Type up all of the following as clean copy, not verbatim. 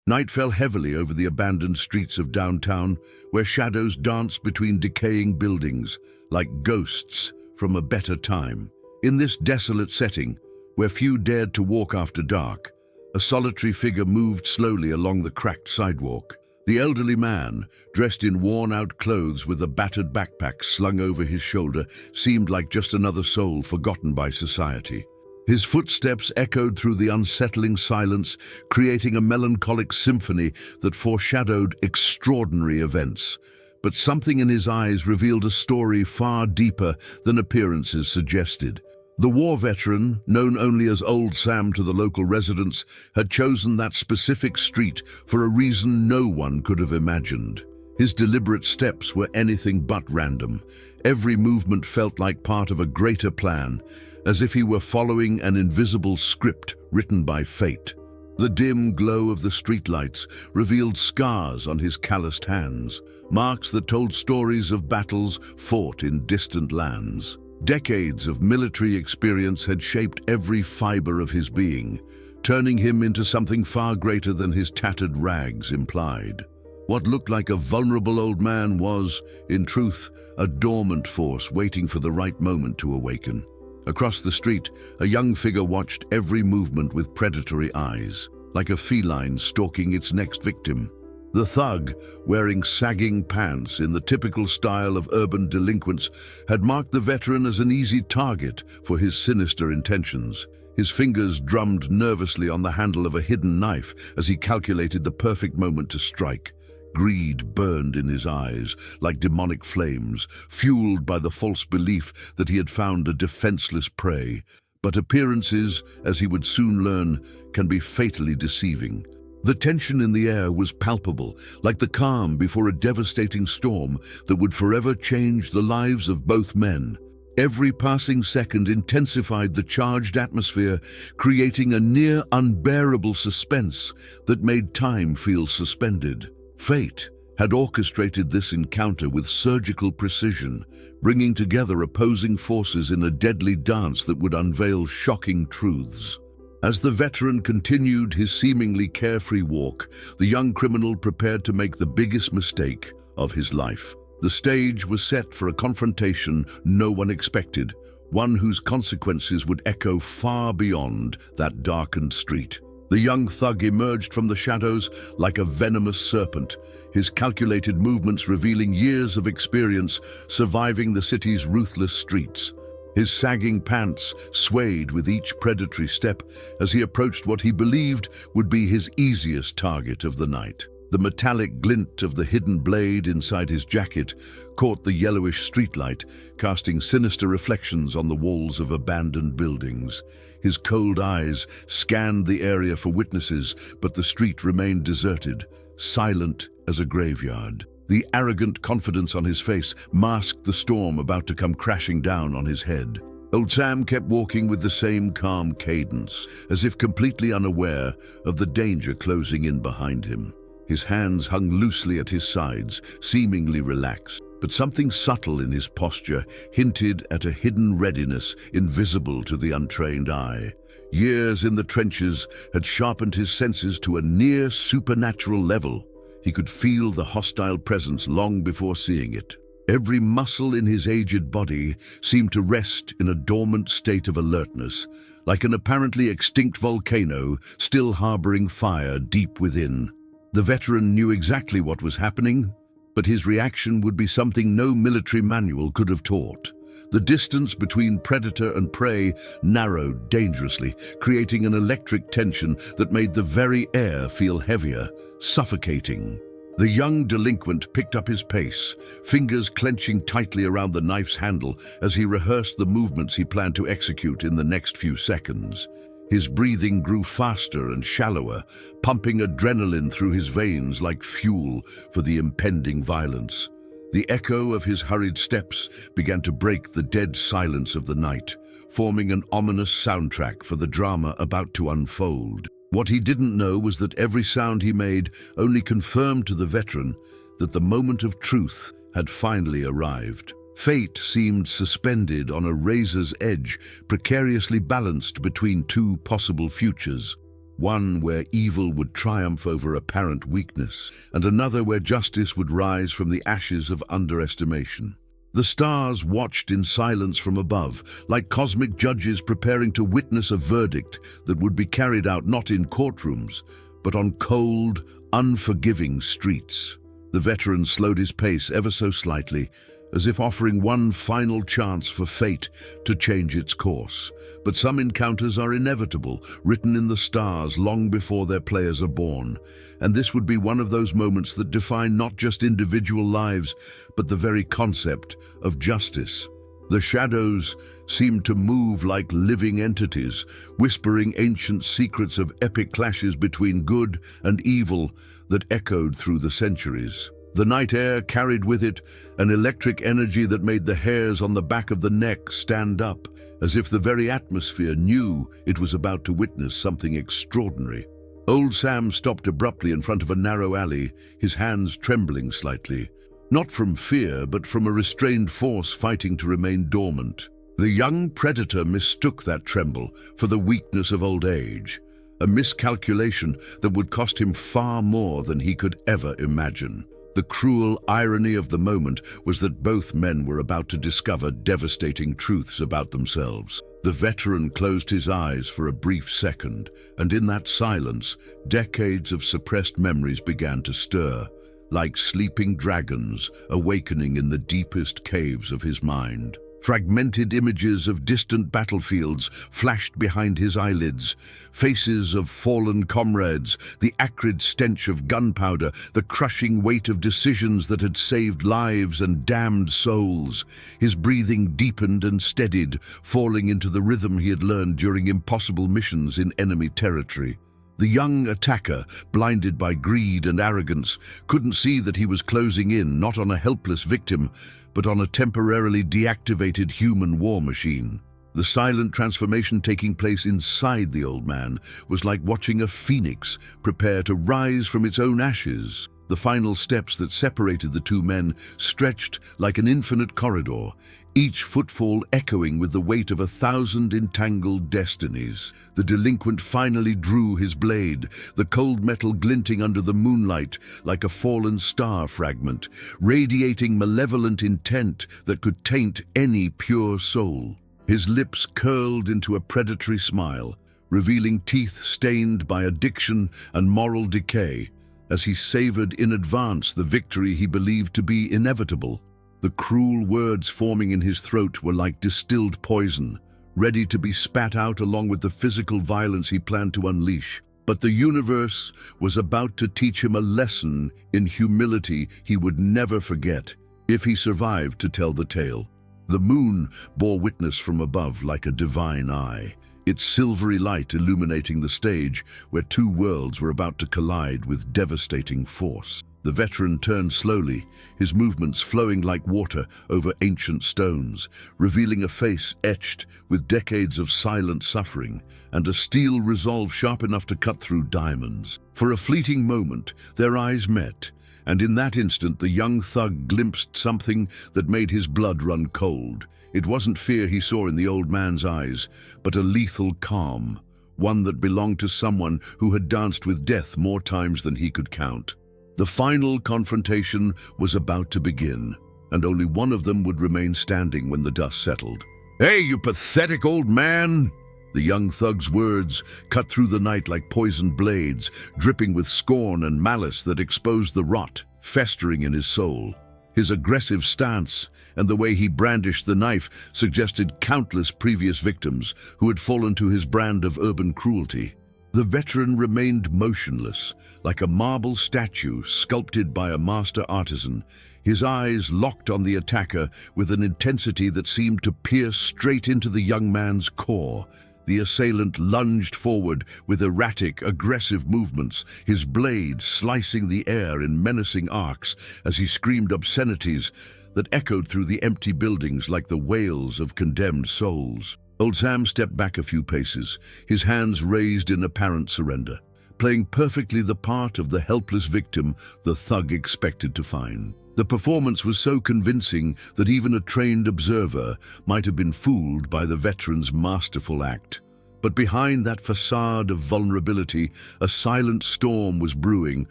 Night fell heavily over the abandoned streets of downtown, where shadows danced between decaying buildings, like ghosts from a better time. In this desolate setting, where few dared to walk after dark, a solitary figure moved slowly along the cracked sidewalk. The elderly man, dressed in worn-out clothes with a battered backpack slung over his shoulder, seemed like just another soul forgotten by society. His footsteps echoed through the unsettling silence, creating a melancholic symphony that foreshadowed extraordinary events. But something in his eyes revealed a story far deeper than appearances suggested. The war veteran, known only as Old Sam to the local residents, had chosen that specific street for a reason no one could have imagined. His deliberate steps were anything but random. Every movement felt like part of a greater plan, as if he were following an invisible script written by fate. The dim glow of the streetlights revealed scars on his calloused hands, marks that told stories of battles fought in distant lands. Decades of military experience had shaped every fiber of his being, turning him into something far greater than his tattered rags implied. What looked like a vulnerable old man was, in truth, a dormant force waiting for the right moment to awaken. Across the street, a young figure watched every movement with predatory eyes, like a feline stalking its next victim. The thug, wearing sagging pants in the typical style of urban delinquents, had marked the veteran as an easy target for his sinister intentions. His fingers drummed nervously on the handle of a hidden knife as he calculated the perfect moment to strike. Greed burned in his eyes like demonic flames, fueled by the false belief that he had found a defenseless prey. But appearances, as he would soon learn, can be fatally deceiving. The tension in the air was palpable, like the calm before a devastating storm that would forever change the lives of both men. Every passing second intensified the charged atmosphere, creating a near unbearable suspense that made time feel suspended. Fate had orchestrated this encounter with surgical precision, bringing together opposing forces in a deadly dance that would unveil shocking truths. As the veteran continued his seemingly carefree walk, the young criminal prepared to make the biggest mistake of his life. The stage was set for a confrontation no one expected, one whose consequences would echo far beyond that darkened street. The young thug emerged from the shadows like a venomous serpent, his calculated movements revealing years of experience surviving the city's ruthless streets. His sagging pants swayed with each predatory step as he approached what he believed would be his easiest target of the night. The metallic glint of the hidden blade inside his jacket caught the yellowish streetlight, casting sinister reflections on the walls of abandoned buildings. His cold eyes scanned the area for witnesses, but the street remained deserted, silent as a graveyard. The arrogant confidence on his face masked the storm about to come crashing down on his head. Old Sam kept walking with the same calm cadence, as if completely unaware of the danger closing in behind him. His hands hung loosely at his sides, seemingly relaxed, but something subtle in his posture hinted at a hidden readiness invisible to the untrained eye. Years in the trenches had sharpened his senses to a near supernatural level. He could feel the hostile presence long before seeing it. Every muscle in his aged body seemed to rest in a dormant state of alertness, like an apparently extinct volcano still harboring fire deep within. The veteran knew exactly what was happening, but his reaction would be something no military manual could have taught. The distance between predator and prey narrowed dangerously, creating an electric tension that made the very air feel heavier, suffocating. The young delinquent picked up his pace, fingers clenching tightly around the knife's handle as he rehearsed the movements he planned to execute in the next few seconds. His breathing grew faster and shallower, pumping adrenaline through his veins like fuel for the impending violence. The echo of his hurried steps began to break the dead silence of the night, forming an ominous soundtrack for the drama about to unfold. What he didn't know was that every sound he made only confirmed to the veteran that the moment of truth had finally arrived. Fate seemed suspended on a razor's edge, precariously balanced between two possible futures. one where evil would triumph over apparent weakness, and another where justice would rise from the ashes of underestimation. The stars watched in silence from above, like cosmic judges preparing to witness a verdict that would be carried out not in courtrooms, but on cold, unforgiving streets. The veteran slowed his pace ever so slightly, as if offering one final chance for fate to change its course. But some encounters are inevitable, written in the stars long before their players are born. And this would be one of those moments that define not just individual lives, but the very concept of justice. The shadows seemed to move like living entities, whispering ancient secrets of epic clashes between good and evil that echoed through the centuries. The night air carried with it an electric energy that made the hairs on the back of the neck stand up, as if the very atmosphere knew it was about to witness something extraordinary. Old Sam stopped abruptly in front of a narrow alley, his hands trembling slightly. Not from fear, but from a restrained force fighting to remain dormant. The young predator mistook that tremble for the weakness of old age, a miscalculation that would cost him far more than he could ever imagine. The cruel irony of the moment was that both men were about to discover devastating truths about themselves. The veteran closed his eyes for a brief second, and in that silence, decades of suppressed memories began to stir, like sleeping dragons awakening in the deepest caves of his mind. Fragmented images of distant battlefields flashed behind his eyelids, faces of fallen comrades, the acrid stench of gunpowder, the crushing weight of decisions that had saved lives and damned souls. His breathing deepened and steadied, falling into the rhythm he had learned during impossible missions in enemy territory. The young attacker, blinded by greed and arrogance, couldn't see that he was closing in not on a helpless victim, but on a temporarily deactivated human war machine. The silent transformation taking place inside the old man was like watching a phoenix prepare to rise from its own ashes. The final steps that separated the two men stretched like an infinite corridor, each footfall echoing with the weight of 1,000 entangled destinies. The delinquent finally drew his blade, the cold metal glinting under the moonlight like a fallen star fragment, radiating malevolent intent that could taint any pure soul. His lips curled into a predatory smile, revealing teeth stained by addiction and moral decay, as he savored in advance the victory he believed to be inevitable. The cruel words forming in his throat were like distilled poison, ready to be spat out along with the physical violence he planned to unleash. But the universe was about to teach him a lesson in humility he would never forget, if he survived to tell the tale. The moon bore witness from above like a divine eye, its silvery light illuminating the stage where two worlds were about to collide with devastating force. The veteran turned slowly, his movements flowing like water over ancient stones, revealing a face etched with decades of silent suffering and a steel resolve sharp enough to cut through diamonds. For a fleeting moment, their eyes met, and in that instant the young thug glimpsed something that made his blood run cold. It wasn't fear he saw in the old man's eyes, but a lethal calm, one that belonged to someone who had danced with death more times than he could count. The final confrontation was about to begin, and only one of them would remain standing when the dust settled. "Hey, you pathetic old man!" The young thug's words cut through the night like poisoned blades, dripping with scorn and malice that exposed the rot festering in his soul. His aggressive stance and the way he brandished the knife suggested countless previous victims who had fallen to his brand of urban cruelty. The veteran remained motionless, like a marble statue sculpted by a master artisan, his eyes locked on the attacker with an intensity that seemed to pierce straight into the young man's core. The assailant lunged forward with erratic, aggressive movements, his blade slicing the air in menacing arcs as he screamed obscenities that echoed through the empty buildings like the wails of condemned souls. Old Sam stepped back a few paces, his hands raised in apparent surrender, playing perfectly the part of the helpless victim the thug expected to find. The performance was so convincing that even a trained observer might have been fooled by the veteran's masterful act. But behind that facade of vulnerability, a silent storm was brewing,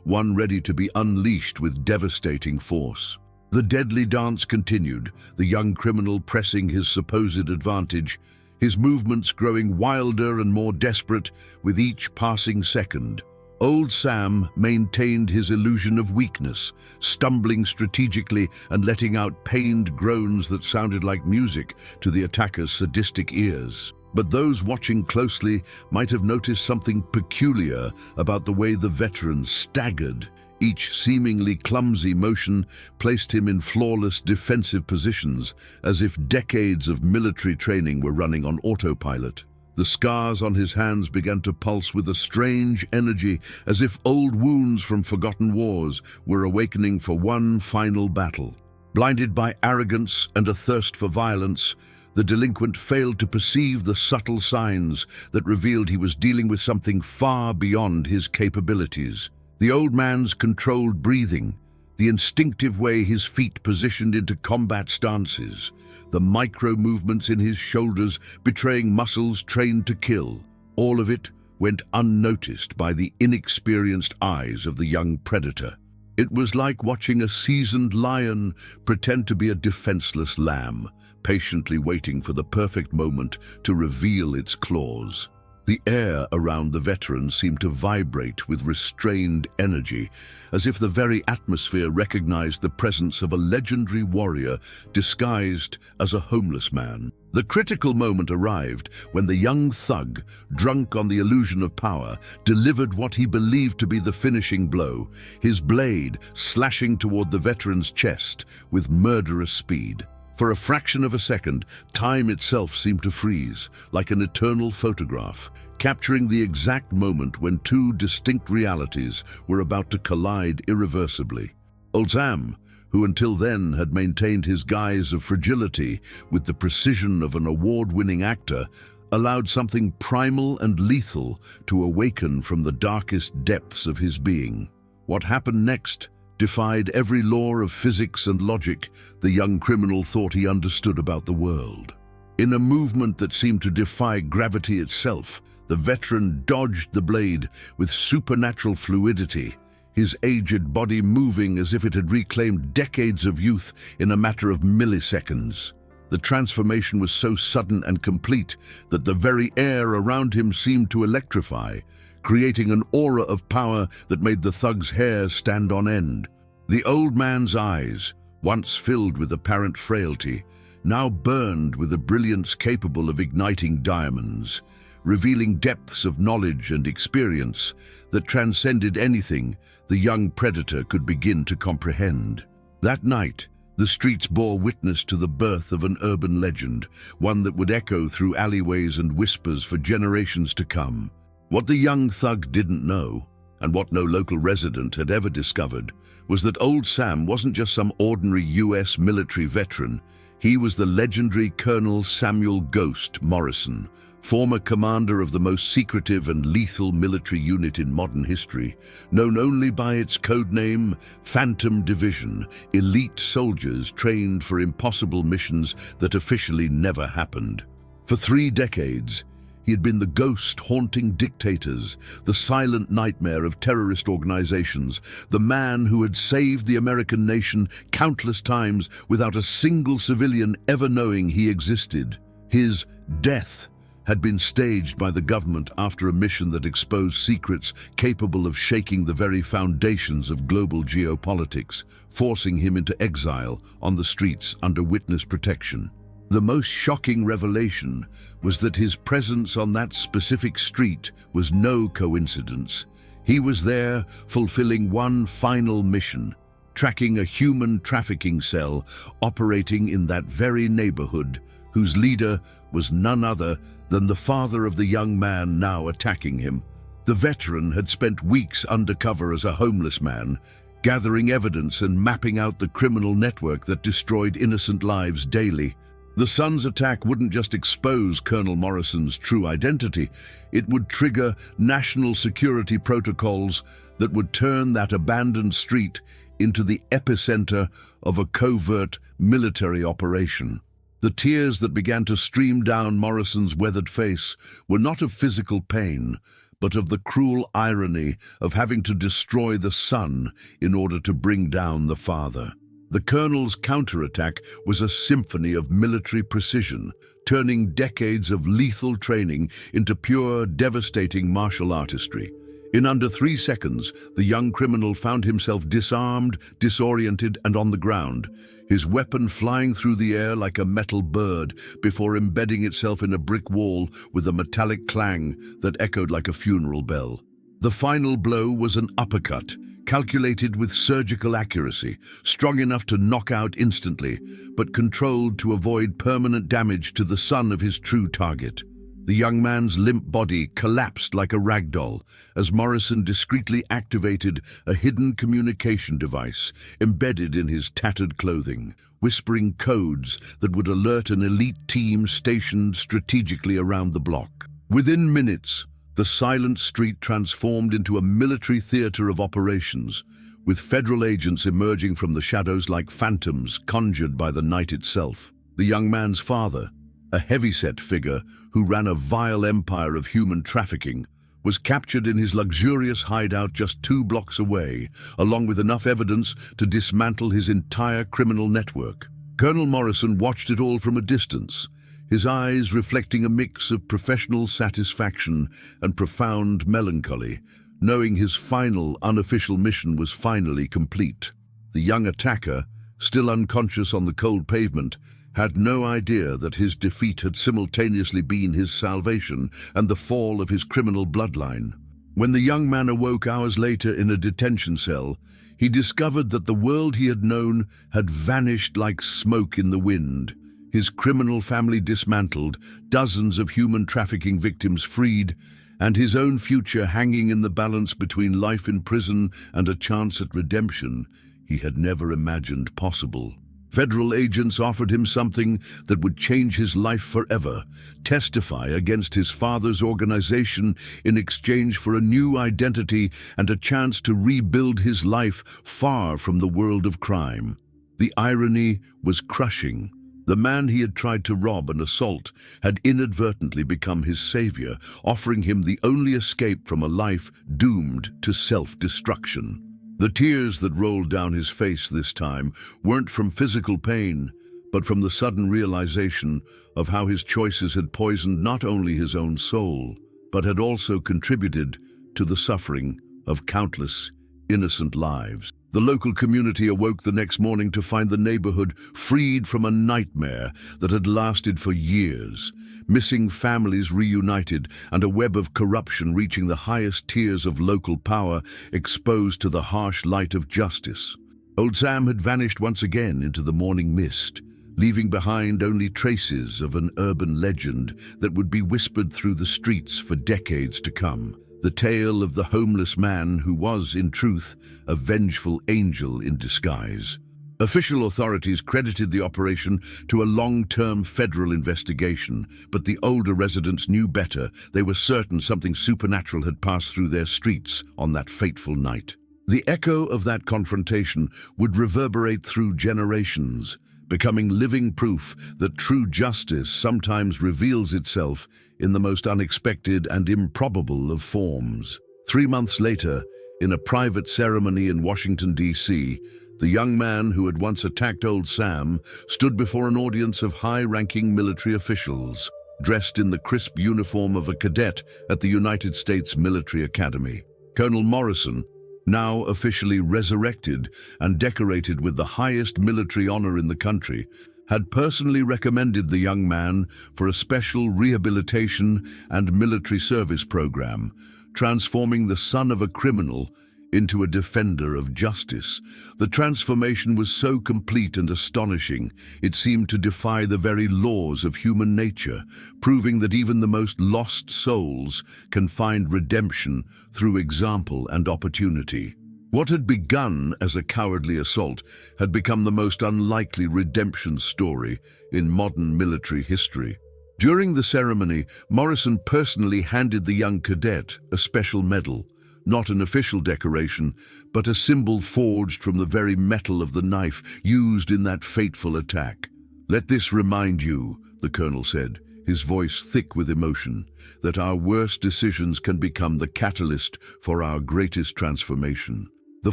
one ready to be unleashed with devastating force. The deadly dance continued, the young criminal pressing his supposed advantage, his movements growing wilder and more desperate with each passing second. Old Sam maintained his illusion of weakness, stumbling strategically and letting out pained groans that sounded like music to the attacker's sadistic ears. But those watching closely might have noticed something peculiar about the way the veteran staggered. Each seemingly clumsy motion placed him in flawless defensive positions, as if decades of military training were running on autopilot. The scars on his hands began to pulse with a strange energy, as if old wounds from forgotten wars were awakening for one final battle. Blinded by arrogance and a thirst for violence, the delinquent failed to perceive the subtle signs that revealed he was dealing with something far beyond his capabilities. The old man's controlled breathing, the instinctive way his feet positioned into combat stances, the micro-movements in his shoulders betraying muscles trained to kill. All of it went unnoticed by the inexperienced eyes of the young predator. It was like watching a seasoned lion pretend to be a defenseless lamb, patiently waiting for the perfect moment to reveal its claws. The air around the veteran seemed to vibrate with restrained energy, as if the very atmosphere recognized the presence of a legendary warrior disguised as a homeless man. The critical moment arrived when the young thug, drunk on the illusion of power, delivered what he believed to be the finishing blow, his blade slashing toward the veteran's chest with murderous speed. For a fraction of a second, time itself seemed to freeze, like an eternal photograph, capturing the exact moment when two distinct realities were about to collide irreversibly. Old Sam, who until then had maintained his guise of fragility with the precision of an award-winning actor, allowed something primal and lethal to awaken from the darkest depths of his being. What happened next defied every law of physics and logic the young criminal thought he understood about the world. In a movement that seemed to defy gravity itself, the veteran dodged the blade with supernatural fluidity, his aged body moving as if it had reclaimed decades of youth in a matter of milliseconds. The transformation was so sudden and complete that the very air around him seemed to electrify, creating an aura of power that made the thug's hair stand on end. The old man's eyes, once filled with apparent frailty, now burned with a brilliance capable of igniting diamonds, revealing depths of knowledge and experience that transcended anything the young predator could begin to comprehend. That night, the streets bore witness to the birth of an urban legend, one that would echo through alleyways and whispers for generations to come. What the young thug didn't know, and what no local resident had ever discovered, was that Old Sam wasn't just some ordinary US military veteran. He was the legendary Colonel Samuel "Ghost" Morrison, former commander of the most secretive and lethal military unit in modern history, known only by its code name Phantom Division, elite soldiers trained for impossible missions that officially never happened. For 3 decades, he had been the ghost haunting dictators, the silent nightmare of terrorist organizations, the man who had saved the American nation countless times without a single civilian ever knowing he existed. His death had been staged by the government after a mission that exposed secrets capable of shaking the very foundations of global geopolitics, forcing him into exile on the streets under witness protection. The most shocking revelation was that his presence on that specific street was no coincidence. He was there fulfilling one final mission, tracking a human trafficking cell operating in that very neighborhood, whose leader was none other than the father of the young man now attacking him. The veteran had spent weeks undercover as a homeless man, gathering evidence and mapping out the criminal network that destroyed innocent lives daily. The son's attack wouldn't just expose Colonel Morrison's true identity, it would trigger national security protocols that would turn that abandoned street into the epicenter of a covert military operation. The tears that began to stream down Morrison's weathered face were not of physical pain, but of the cruel irony of having to destroy the son in order to bring down the father. The colonel's counterattack was a symphony of military precision, turning decades of lethal training into pure, devastating martial artistry. In under 3 seconds, the young criminal found himself disarmed, disoriented, and on the ground, his weapon flying through the air like a metal bird before embedding itself in a brick wall with a metallic clang that echoed like a funeral bell. The final blow was an uppercut, calculated with surgical accuracy, strong enough to knock out instantly, but controlled to avoid permanent damage to the son of his true target. The young man's limp body collapsed like a rag doll as Morrison discreetly activated a hidden communication device embedded in his tattered clothing, whispering codes that would alert an elite team stationed strategically around the block. Within minutes, the silent street transformed into a military theater of operations, with federal agents emerging from the shadows like phantoms conjured by the night itself. The young man's father, a heavyset figure who ran a vile empire of human trafficking, was captured in his luxurious hideout just 2 blocks away, along with enough evidence to dismantle his entire criminal network. Colonel Morrison watched it all from a distance, his eyes reflecting a mix of professional satisfaction and profound melancholy, knowing his final, unofficial mission was finally complete. The young attacker, still unconscious on the cold pavement, had no idea that his defeat had simultaneously been his salvation and the fall of his criminal bloodline. When the young man awoke hours later in a detention cell, he discovered that the world he had known had vanished like smoke in the wind. His criminal family dismantled, dozens of human trafficking victims freed, and his own future hanging in the balance between life in prison and a chance at redemption he had never imagined possible. Federal agents offered him something that would change his life forever, testify against his father's organization in exchange for a new identity and a chance to rebuild his life far from the world of crime. The irony was crushing. The man he had tried to rob and assault had inadvertently become his savior, offering him the only escape from a life doomed to self-destruction. The tears that rolled down his face this time weren't from physical pain, but from the sudden realization of how his choices had poisoned not only his own soul, but had also contributed to the suffering of countless innocent lives. The local community awoke the next morning to find the neighborhood freed from a nightmare that had lasted for years, missing families reunited and a web of corruption reaching the highest tiers of local power exposed to the harsh light of justice. Old Sam had vanished once again into the morning mist, leaving behind only traces of an urban legend that would be whispered through the streets for decades to come. The tale of the homeless man who was, in truth, a vengeful angel in disguise. Official authorities credited the operation to a long-term federal investigation, but the older residents knew better. They were certain something supernatural had passed through their streets on that fateful night. The echo of that confrontation would reverberate through generations, becoming living proof that true justice sometimes reveals itself in the most unexpected and improbable of forms. 3 months later, in a private ceremony in Washington, D.C., the young man who had once attacked Old Sam stood before an audience of high-ranking military officials, dressed in the crisp uniform of a cadet at the United States Military Academy. Colonel Morrison, now officially resurrected and decorated with the highest military honor in the country, had personally recommended the young man for a special rehabilitation and military service program, transforming the son of a criminal into a defender of justice. The transformation was so complete and astonishing, it seemed to defy the very laws of human nature, proving that even the most lost souls can find redemption through example and opportunity. What had begun as a cowardly assault had become the most unlikely redemption story in modern military history. During the ceremony, Morrison personally handed the young cadet a special medal, not an official decoration, but a symbol forged from the very metal of the knife used in that fateful attack. "Let this remind you," the colonel said, his voice thick with emotion, "that our worst decisions can become the catalyst for our greatest transformation." The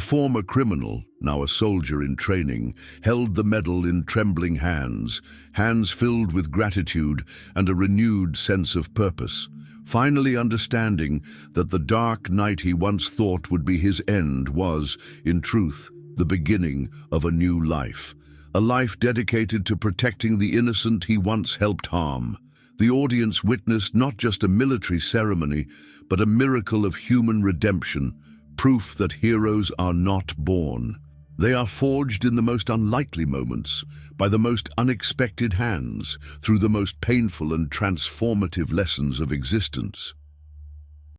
former criminal, now a soldier in training, held the medal in trembling hands, hands filled with gratitude and a renewed sense of purpose, finally understanding that the dark night he once thought would be his end was, in truth, the beginning of a new life. A life dedicated to protecting the innocent he once helped harm. The audience witnessed not just a military ceremony, but a miracle of human redemption, proof that heroes are not born. They are forged in the most unlikely moments, by the most unexpected hands, through the most painful and transformative lessons of existence.